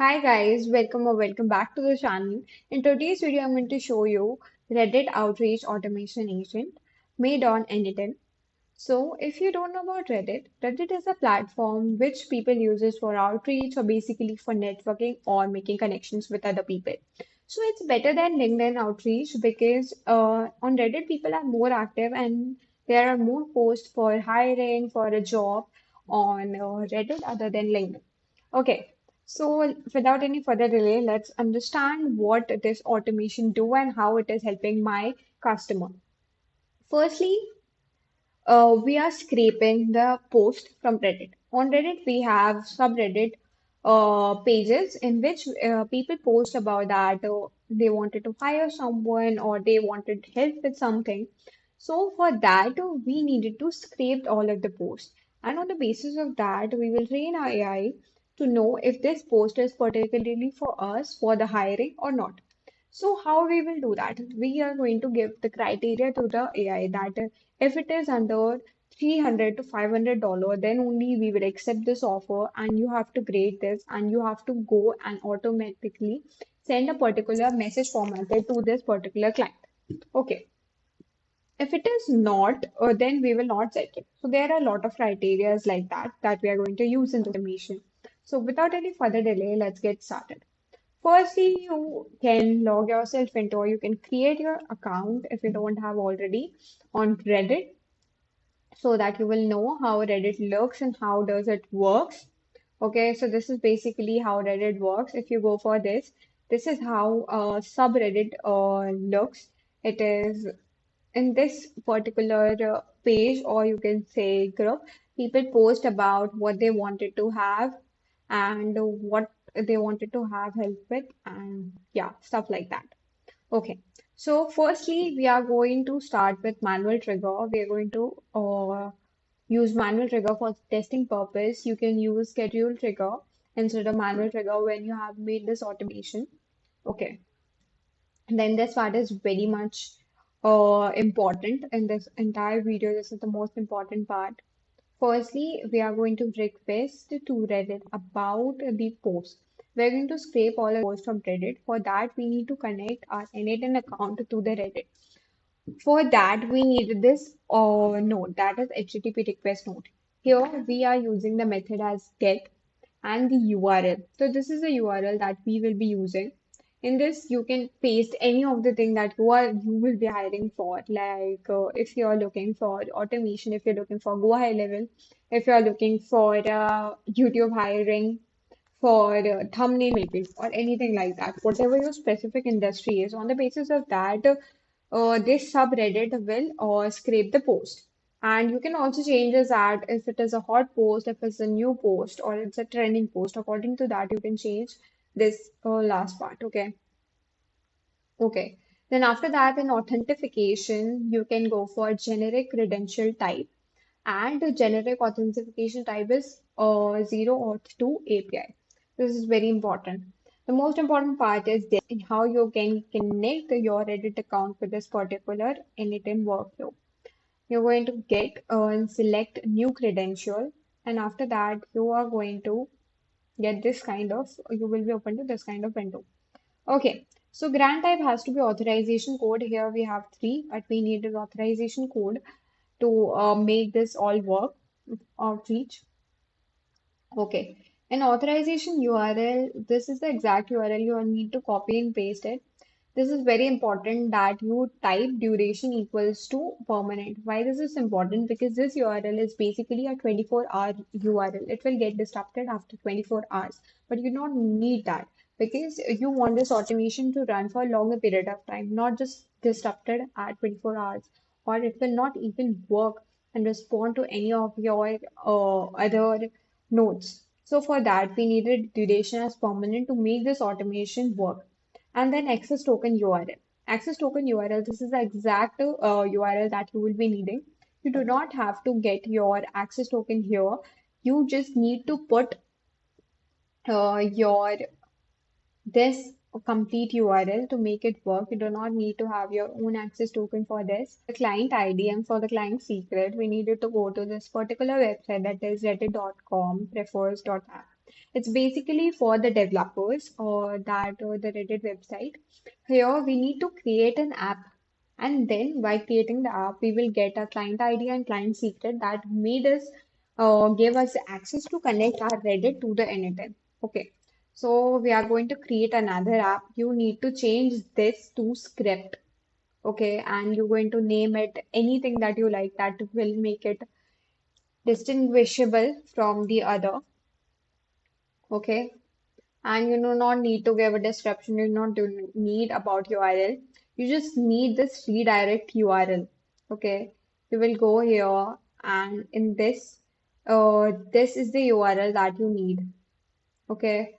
Hi guys, welcome back to the channel. In today's video, I'm going to show you Reddit Outreach Automation Agent made on n8n. So if you don't know about Reddit, Reddit is a platform which people uses for outreach or basically for networking or making connections with other people. So it's better than LinkedIn outreach because on Reddit people are more active and there are more posts for hiring for a job on Reddit other than LinkedIn. Okay, so without any further delay, let's understand what this automation do and how it is helping my customer. Firstly, we are scraping the post from Reddit. On Reddit, we have subreddit pages in which people post about that they wanted to hire someone or they wanted help with something. So for that, we needed to scrape all of the posts. And on the basis of that, we will train our AI to know if this post is particularly for us for the hiring or not. So how we will do that? We are going to give the criteria to the AI that if it is under 300 to $500, then only we will accept this offer and you have to grade this and you have to go and automatically send a particular message formatted to this particular client. Okay. If it is not, then we will not check it. So there are a lot of criteria like that we are going to use in the automation. So without any further delay, let's get started. Firstly, you can log yourself into or you can create your account if you don't have already on Reddit so that you will know how Reddit looks and how does it works. Okay, so this is basically how Reddit works. If you go for this, this is how subreddit looks. It is in this particular page, or you can say group, people post about what they wanted to have and what they wanted to have help with, and yeah, stuff like that. Okay, so firstly, we are going to start with manual trigger. We are going to use manual trigger for testing purpose. You can use schedule trigger instead of manual trigger when you have made this automation. Okay, and then this part is very much important in this entire video. This is the most important part. Firstly, we are going to request to Reddit about the post. We're going to scrape all the posts from Reddit. For that, we need to connect our n8n account to the Reddit. For that, we need this node, that is HTTP request node. Here, we are using the method as get and the URL. So this is the URL that we will be using. In this, you can paste any of the thing that you will be hiring for. Like if you're looking for automation, if you're looking for go high level, if you're looking for YouTube hiring, for thumbnail making or anything like that, whatever your specific industry is. On the basis of that, this subreddit will scrape the post. And you can also change this at if it is a hot post, if it's a new post, or it's a trending post. According to that, you can change this last part. Okay. Okay. Then after that, in authentication, you can go for generic credential type. And the generic authentication type is 0 auth 2 API. This is very important. The most important part is this in how you can connect your Reddit account with this particular n8n workflow. You're going to get and select new credential, and after that, you are going to get this kind of, you will be open to this kind of window. Okay, so grant type has to be authorization code. Here we have three, but we need an authorization code to make this all work. Outreach. Okay. An authorization URL, this is the exact URL you will need to copy and paste it. This is very important that you type duration equals to permanent. Why this is important? Because this URL is basically a 24-hour URL. It will get disrupted after 24 hours, but you don't need that because you want this automation to run for a longer period of time, not just disrupted at 24 hours, or it will not even work and respond to any of your other nodes. So for that, we needed duration as permanent to make this automation work. And then access token URL. Access token URL, this is the exact URL that you will be needing. You do not have to get your access token here. You just need to put your this complete URL to make it work. You do not need to have your own access token for this. The client ID and for the client secret, we needed to go to this particular website that is reddit.com prefers.app. It's basically for the developers or that or the Reddit website. Here we need to create an app, and then by creating the app, we will get a client ID and client secret that made us give us access to connect our Reddit to the n8n. Okay, so we are going to create another app. You need to change this to script. Okay, and you're going to name it anything that you like that will make it distinguishable from the other. Okay, and you do not need to give a description. You do not do need about URL. You just need this redirect URL. Okay, you will go here, and in this, this is the URL that you need. Okay,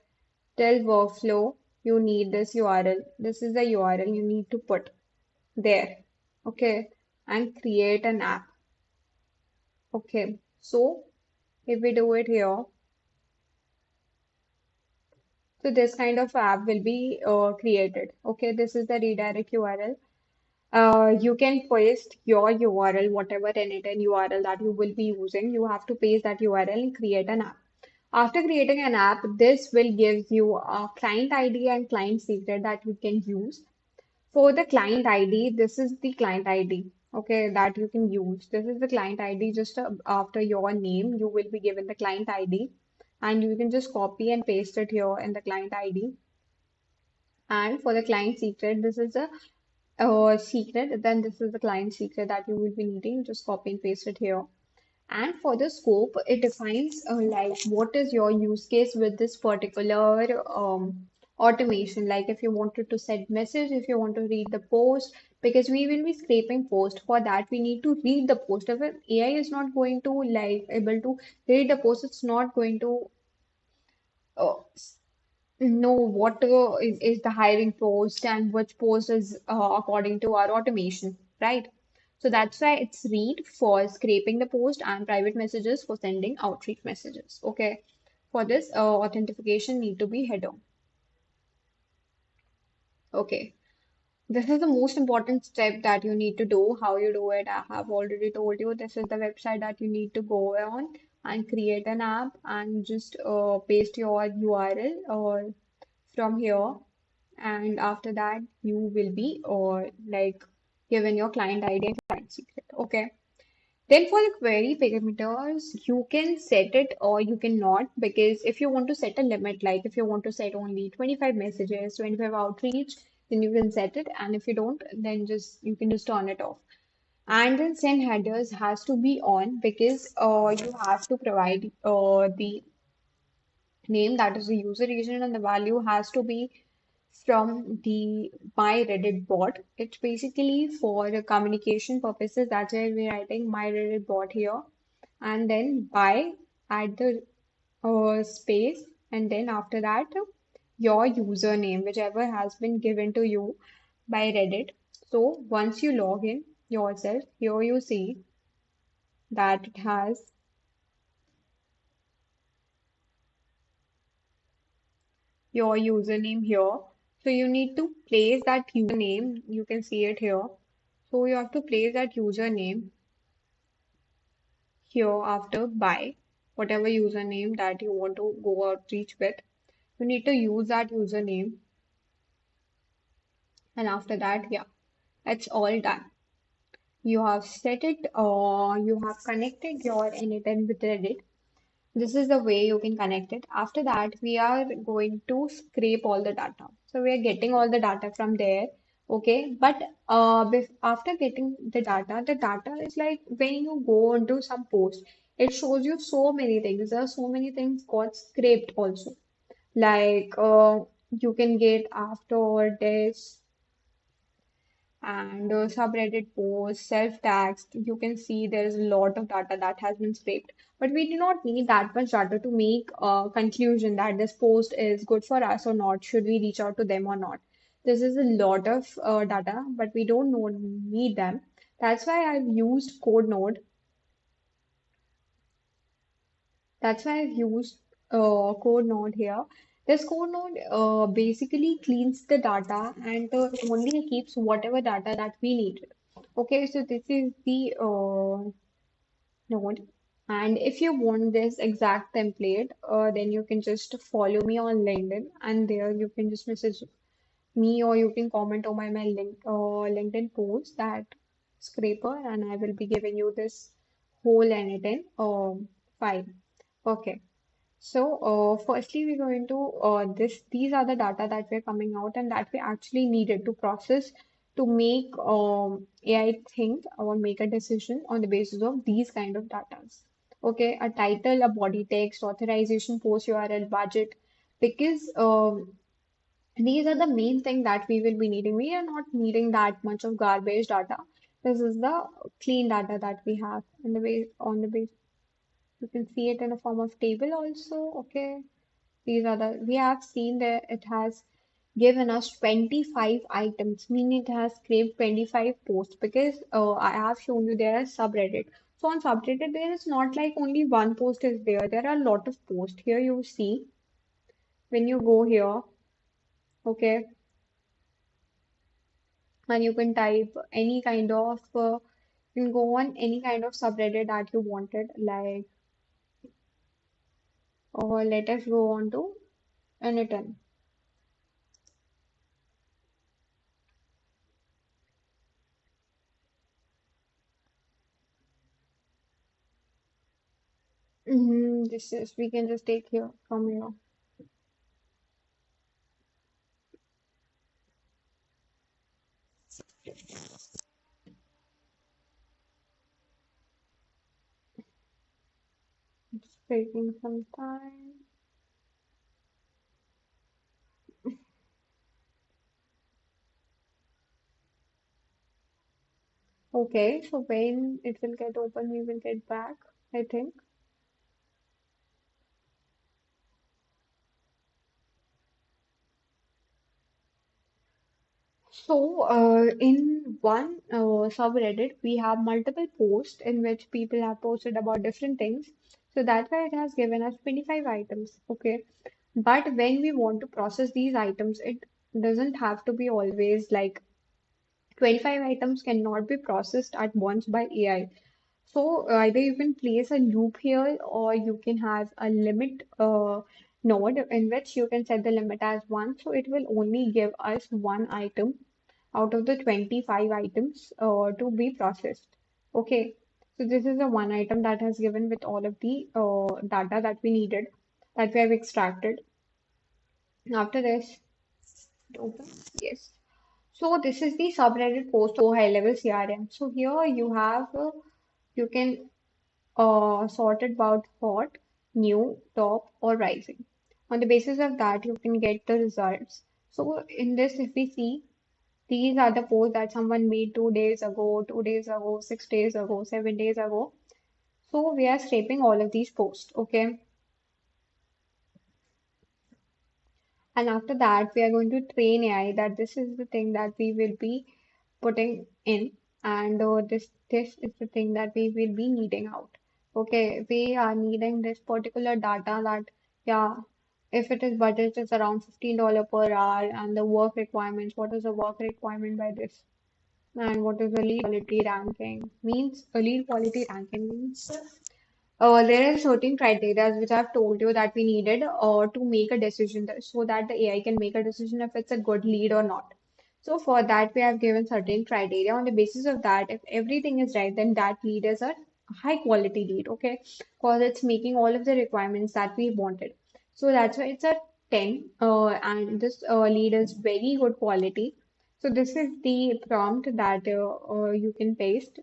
tell workflow you need this URL. This is the URL you need to put there. Okay, and create an app. Okay, so if we do it here, so this kind of app will be created. Okay, this is the redirect URL. You can paste your URL, whatever n8n URL that you will be using. You have to paste that URL and create an app. After creating an app, this will give you a client ID and client secret that you can use. For the client ID, this is the client ID, okay, that you can use. This is the client ID. Just after your name, you will be given the client ID, and you can just copy and paste it here in the client ID. And for the client secret, this is a secret. Then this is the client secret that you will be needing. Just copy and paste it here. And for the scope, it defines like what is your use case with this particular automation. Like if you wanted to send message, if you want to read the post, because we will be scraping post. For that, we need to read the post. If an AI is not going to like able to read the post, it's not going to uh, know what is the hiring post and which post is according to our automation, right? So that's why it's read for scraping the post and private messages for sending outreach messages. Okay. For this, authentication need to be header. Okay. This is the most important step that you need to do. How you do it, I have already told you. This is the website that you need to go on and create an app and just paste your URL or from here, and after that you will be or like given your client ID and client secret. Okay, then for the query parameters you can set it or you can not, because if you want to set a limit, like if you want to set only 25 messages, 25 outreach, then you can set it, and if you don't, then just you can just turn it off. And then send headers has to be on, because you have to provide the name, that is the user agent, and the value has to be from the my Reddit bot. It's basically for the communication purposes. That's why we're writing my Reddit bot here. And then by add the space, and then after that your username, whichever has been given to you by Reddit. So once you log in yourself, here you see that it has your username here. So you need to place that username. You can see it here. So you have to place that username here after by whatever username that you want to go outreach with. You need to use that username, and after that, yeah, it's all done. You have set it or you have connected your n8n with Reddit. This is the way you can connect it. After that, we are going to scrape all the data. So we are getting all the data from there. Okay, but after getting the data is like when you go into some post, it shows you so many things. There are so many things got scraped also. Like you can get after this and subreddit posts, self-tagged, you can see there is a lot of data that has been scraped. But we do not need that much data to make a conclusion that this post is good for us or not. Should we reach out to them or not? This is a lot of data, but we don't know, need them. That's why I've used code node. That's why I've used code node here. This code node basically cleans the data and only keeps whatever data that we need. Okay, so this is the node. And if you want this exact template, then you can just follow me on LinkedIn, and there you can just message me, or you can comment on my LinkedIn post that scraper, and I will be giving you this whole n8n file. Okay. So, firstly, we're going to these are the data that we're coming out and that we actually needed to process to make AI think or make a decision on the basis of these kind of data. Okay, a title, a body text, authorization, post URL, budget, because these are the main thing that we will be needing. We are not needing that much of garbage data. This is the clean data that we have, and the way on the base you can see it in a form of table also. Okay, these are the, we have seen that it has given us 25 items, meaning it has scraped 25 posts because I have shown you there are subreddit. So on subreddit, there is not like only one post is there. There are a lot of posts. Here you see when you go here, okay, and you can type any kind of, you can go on any kind of subreddit that you wanted, like, or let us go on to n8n. This is, we can just take here from here. It's taking some time. Okay, so when it will get open, we will get back, I think. So, in one subreddit, we have multiple posts in which people have posted about different things. So that's why it has given us 25 items. Okay. But when we want to process these items, it doesn't have to be always like 25 items cannot be processed at once by AI. So either you can place a loop here or you can have a limit node in which you can set the limit as 1. So it will only give us one item out of the 25 items to be processed. Okay. So this is the one item that has given with all of the data that we needed, that we have extracted. After this, it opens. Yes. So this is the subreddit post for high level CRM. So here you have you can sorted about hot, new, top, or rising. On the basis of that, you can get the results. So in this, if we see, these are the posts that someone made 2 days ago, 2 days ago, 6 days ago, 7 days ago. So we are scraping all of these posts, okay? And after that, we are going to train AI that this is the thing that we will be putting in, and this is the thing that we will be needing out. Okay, we are needing this particular data that, yeah, if it is budget is around $15 per hour, and the work requirements, what is the work requirement by this? And what is the lead quality ranking? Means a lead quality ranking means there are certain criteria which I've told you that we needed to make a decision so that the AI can make a decision if it's a good lead or not. So for that, we have given certain criteria. On the basis of that, if everything is right, then that lead is a high quality lead, okay? Because it's making all of the requirements that we wanted. So that's why it's a 10, and this lead is very good quality. So this is the prompt that you can paste.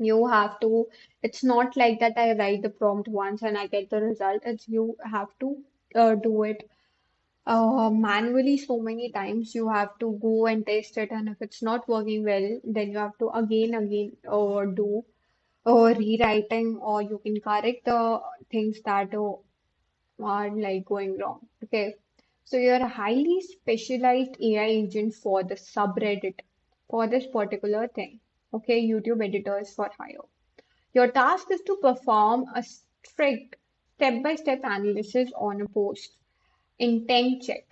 You have to, it's not like that I write the prompt once and I get the result. It's you have to do it manually so many times. You have to go and test it, and if it's not working well, then you have to again do rewriting, or you can correct the things that are like going wrong. Okay, so you're a highly specialized AI agent for the subreddit for this particular thing. Okay, YouTube editors for hire. Your task is to perform a strict step-by-step analysis on a post. Intent check.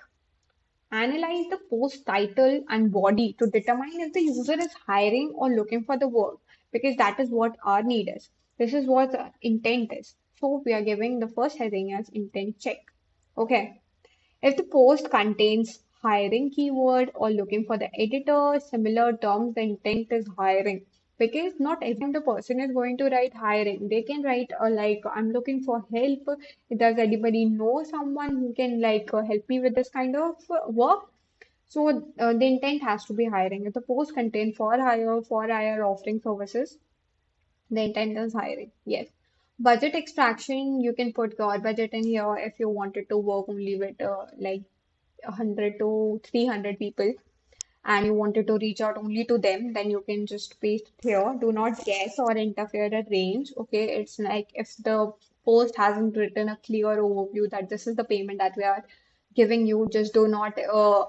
Analyze the post title and body to determine if the user is hiring or looking for the work, because that is what our need is. This is what the intent is. So we are giving the first heading as intent check. Okay. If the post contains hiring keyword or looking for the editor, similar terms, the intent is hiring. Because not every time the person is going to write hiring. They can write like I'm looking for help. Does anybody know someone who can help me with this kind of work? So the intent has to be hiring. If the post contains for hire offering services, the intent is hiring. Yes. Budget extraction, you can put your budget in here if you wanted to work only with 100 to 300 people and you wanted to reach out only to them, then you can just paste it here. Do not guess or interfere at range. Okay, it's like if the post hasn't written a clear overview that this is the payment that we are giving you, just do not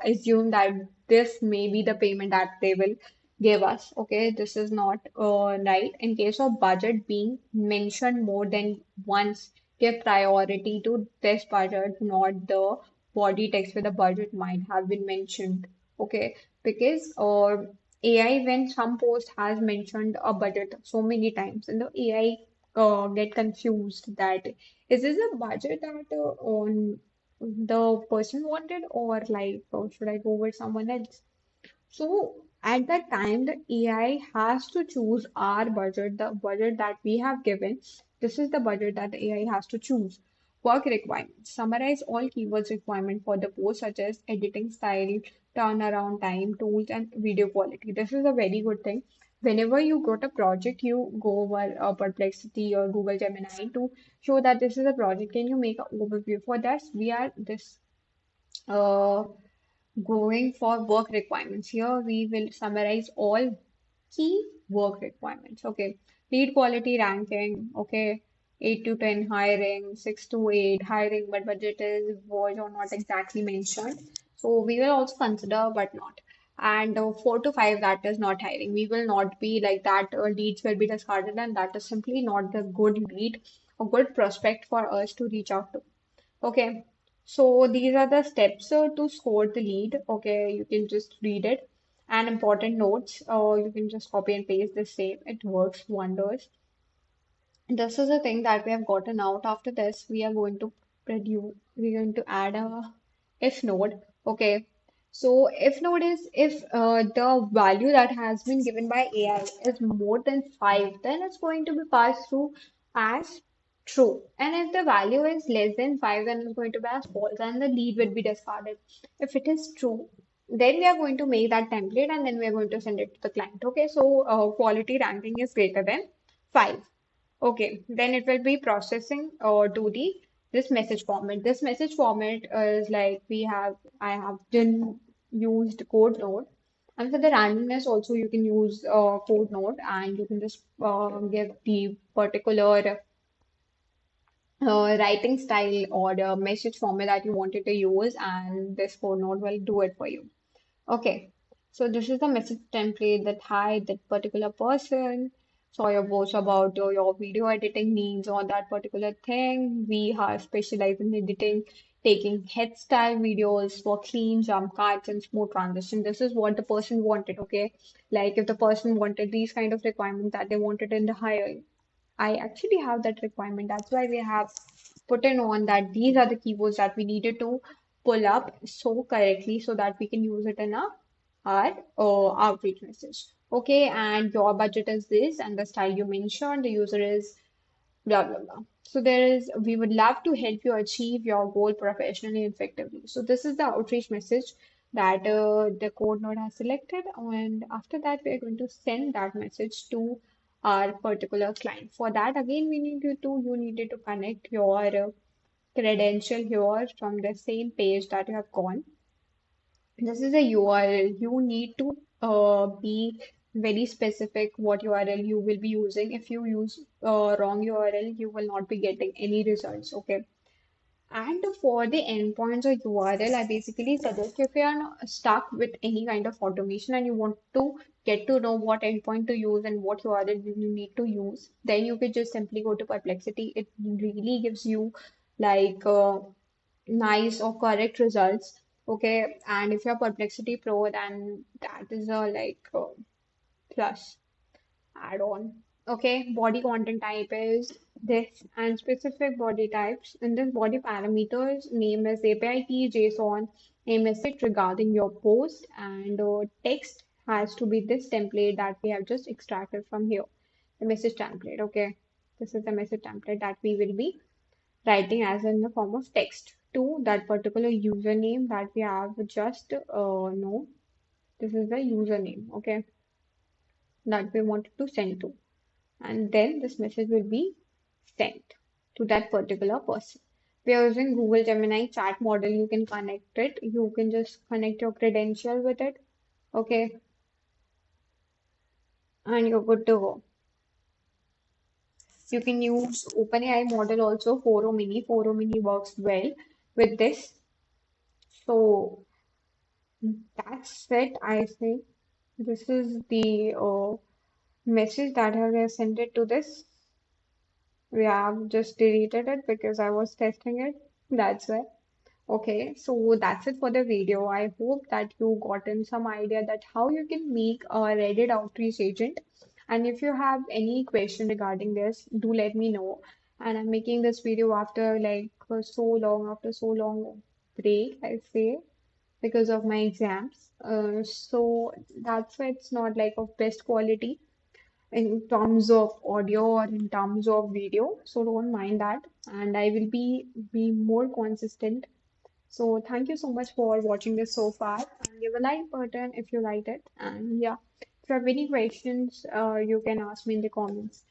assume that this may be the payment that they will give us. Okay, this is not right. In case of budget being mentioned more than once, give priority to this budget, not the body text where the budget might have been mentioned. Okay, because AI, when some post has mentioned a budget so many times, and the AI get confused that is this a budget that on the person wanted, or should I go with someone else? So at that time, the AI has to choose our budget, the budget that we have given. This is the budget that the AI has to choose. Work requirements. Summarize all keywords requirement for the post, such as editing style, turnaround time, tools, and video quality. This is a very good thing. Whenever you got a project, you go over Perplexity or Google Gemini to show that this is a project. Can you make an overview? For that, we are this uh, going for work requirements. Here we will summarize all key work requirements. Okay. Lead quality ranking. Okay. 8 to 10 hiring, 6 to 8 hiring, but budget is was or not exactly mentioned. So we will also consider, but not. And 4 to 5, that is not hiring. We will not be like that. Leads will be discarded, and that is simply not the good lead, a good prospect for us to reach out to. Okay, so these are the steps to score the lead. Okay, you can just read it. And important notes, you can just copy and paste the same. It works wonders. This is the thing that we have gotten out. After this, we are going to produce, we're going to add a if node. Okay. So if node is if the value that has been given by AI is more than 5, then it's going to be passed through as true. And if the value is less than 5, then it's going to be as false and the lead will be discarded. If it is true, then we are going to make that template and then we are going to send it to the client. Okay. So quality ranking is greater than 5. Okay, then it will be processing to the this message format. This message format is like I have been used code node, and for the randomness also you can use code node, and you can just give the particular writing style or the message format that you wanted to use, and this code node will do it for you. Okay, so this is the message template that hi, that particular person saw your post about your video editing needs on that particular thing. We are specialized in editing, taking head style videos for clean jump cuts and smooth transition. This is what the person wanted, okay? Like if the person wanted these kind of requirements that they wanted in the hire, I actually have that requirement. That's why we have put in on that these are the keywords that we needed to pull up so correctly so that we can use it in our outreach message. Okay, and your budget is this, and the style you mentioned, the user is blah blah blah. So we would love to help you achieve your goal professionally and effectively. So this is the outreach message that the code node has selected, and after that we are going to send that message to our particular client. For that, again, you needed to connect your credential here from the same page that you have gone. This is a URL. You need to be very specific what URL you will be using. If you use wrong URL, you will not be getting any results. Okay. And for the endpoints or URL, I basically suggest if you are stuck with any kind of automation and you want to get to know what endpoint to use and what URL you need to use, then you could just simply go to Perplexity. It really gives you like nice or correct results. Okay, and if you're Perplexity Pro, then that is a plus add-on. Okay, body content type is this and specific body types. In this body parameters, name is API key, JSON, a message regarding your post, and text has to be this template that we have just extracted from here. The message template. Okay, this is the message template that we will be writing as in the form of text to that particular username that we have just no. This is the username. Okay, that we wanted to send to, and then this message will be sent to that particular person. We are using Google Gemini chat model. You can connect it. You can just connect your credential with it. Okay, and you're good to go. You can use OpenAI model also. Foro Mini. Foro Mini works well with this. So that's it. I think this is the message that I have sent it to this. We have just deleted it because I was testing it. That's why. Okay, so that's it for the video. I hope that you gotten some idea that how you can make a Reddit outreach agent. And if you have any question regarding this, do let me know. And I'm making this video after like after so long break, I say, because of my exams. So that's why it's not like of best quality in terms of audio or in terms of video. So don't mind that. And I will be more consistent, so thank you so much for watching this so far, and give a like button if you liked it. And yeah, if you have any questions, you can ask me in the comments.